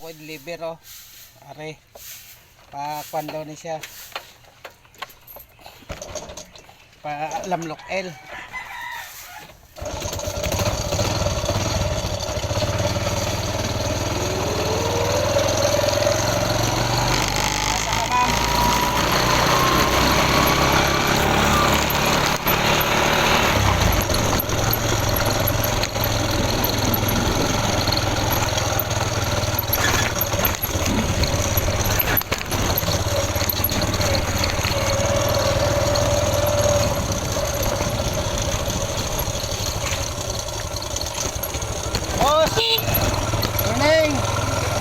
ako i-deliver oh. Are. Pa daw ni siya. Pa Lamlok L.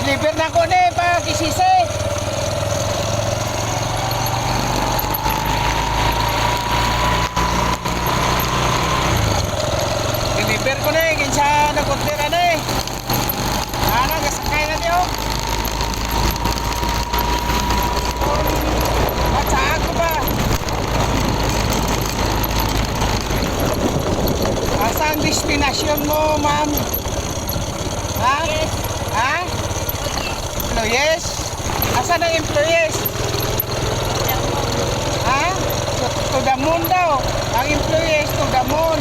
Deliver na ko ni pa kisisi. Deliver ko ni kinsa nag-order ani. Ana gasakay na niyo. At saan ko ba? Asa ang destinasyon mo, ma'am? Ha? Yes. Ha? Employees? Asan ang employees? Ha? To the moon daw. Ang employees to the moon.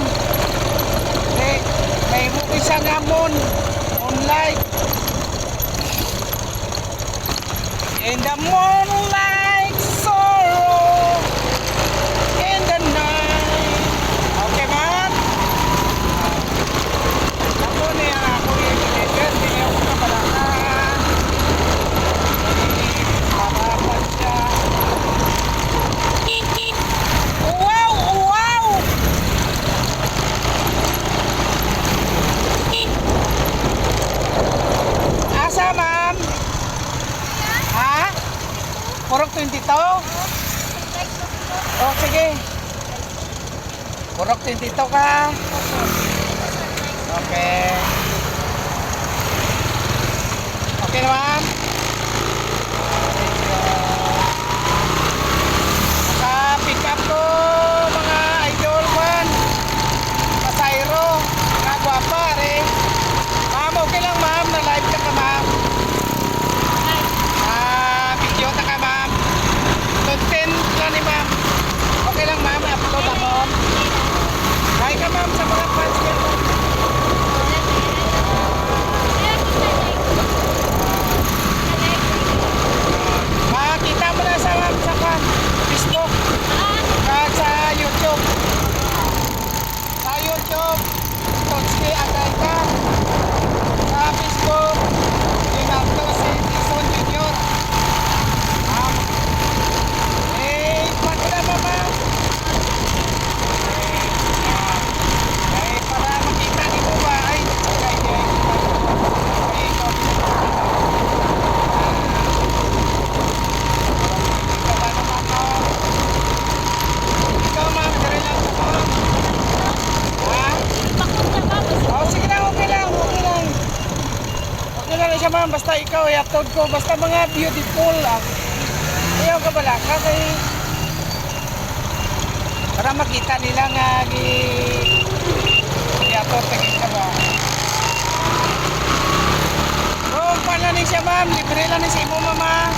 May isa nga moon. Moonlight. In the moonlight sorrow. In the night. Okay, man? Ako niya. Ako yung deliver. Hindi ako kabalaka. Wow! Wow! Asa, ma'am? Ha? Purok 22? Oh, sige. Purok 22 ka? Okay. Okay na, ma'am? Pick up ko mga idol man pasayro mga gwapa rin ma'am. Okay lang ma'am na live ka ma'am. Video ta ka ma'am. Content lang ni ma'am. Okay lang ma'am, upload ako. Hi ka ma'am sa mga fans niya. Makita mo na sa ma'am sa Facebook at sa YouTube. Sa YouTube, Totski Agayka. Sa Facebook, Leonardo Edison Jr. Pagkala mama. Para makita ni mo ba? Ma'am, basta ikaw i-upload ko, basta mga beautiful ayaw ka bala kasi para makita nila nga i-upload ka ba. So, paano ni siya ma'am, libre lang ni si mo mama.